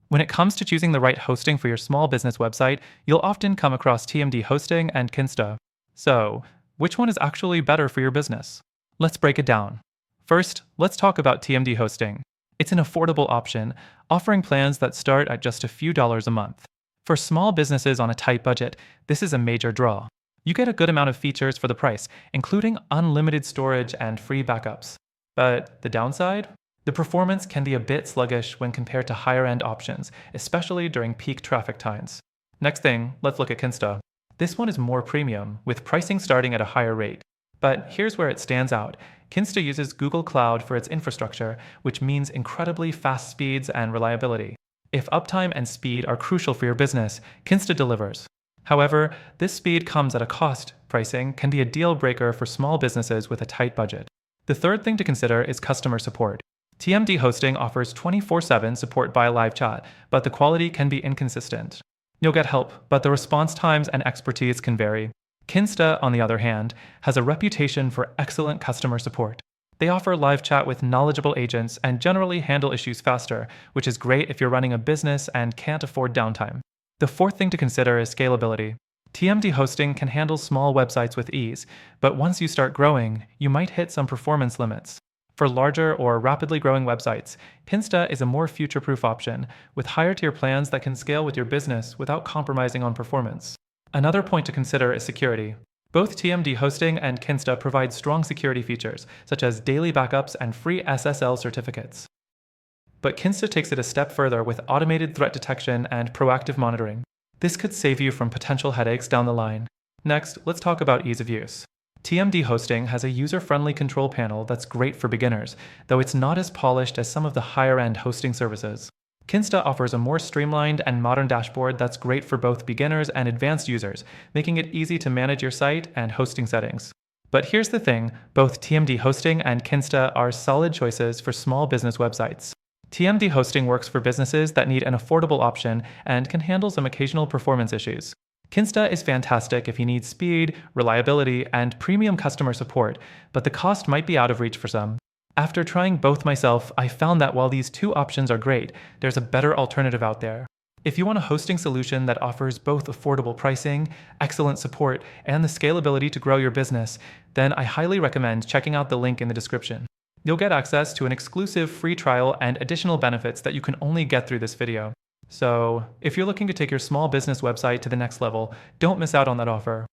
When it comes to choosing the right hosting for your small business website, you'll often come across TMDHosting and Kinsta. So, which one is actually better for your business? Let's break it down. First, let's talk about TMDHosting. It's an affordable option, offering plans that start at just a few dollars a month. For small businesses on a tight budget, this is a major draw. You get a good amount of features for the price, including unlimited storage and free backups. But the downside? The performance can be a bit sluggish when compared to higher-end options, especially during peak traffic times. Next thing, let's look at Kinsta. This one is more premium, with pricing starting at a higher rate. But here's where it stands out. Kinsta uses Google Cloud for its infrastructure, which means incredibly fast speeds and reliability. If uptime and speed are crucial for your business, Kinsta delivers. However, this speed comes at a cost. Pricing can be a deal breaker for small businesses with a tight budget. The third thing to consider is customer support. TMDHosting offers 24/7 support by live chat, but the quality can be inconsistent. You'll get help, but the response times and expertise can vary. Kinsta, on the other hand, has a reputation for excellent customer support. They offer live chat with knowledgeable agents and generally handle issues faster, which is great if you're running a business and can't afford downtime. The fourth thing to consider is scalability. TMDHosting can handle small websites with ease, but once you start growing, you might hit some performance limits. For larger or rapidly growing websites, Kinsta is a more future-proof option, with higher-tier plans that can scale with your business without compromising on performance. Another point to consider is security. Both TMDHosting and Kinsta provide strong security features, such as daily backups and free SSL certificates. But Kinsta takes it a step further with automated threat detection and proactive monitoring. This could save you from potential headaches down the line. Next, let's talk about ease of use. TMDHosting has a user-friendly control panel that's great for beginners, though it's not as polished as some of the higher-end hosting services. Kinsta offers a more streamlined and modern dashboard that's great for both beginners and advanced users, making it easy to manage your site and hosting settings. But here's the thing, both TMDHosting and Kinsta are solid choices for small business websites. TMDHosting works for businesses that need an affordable option and can handle some occasional performance issues. Kinsta is fantastic if you need speed, reliability, and premium customer support, but the cost might be out of reach for some. After trying both myself, I found that while these two options are great, there's a better alternative out there. If you want a hosting solution that offers both affordable pricing, excellent support, and the scalability to grow your business, then I highly recommend checking out the link in the description. You'll get access to an exclusive free trial and additional benefits that you can only get through this video. So, if you're looking to take your small business website to the next level, don't miss out on that offer.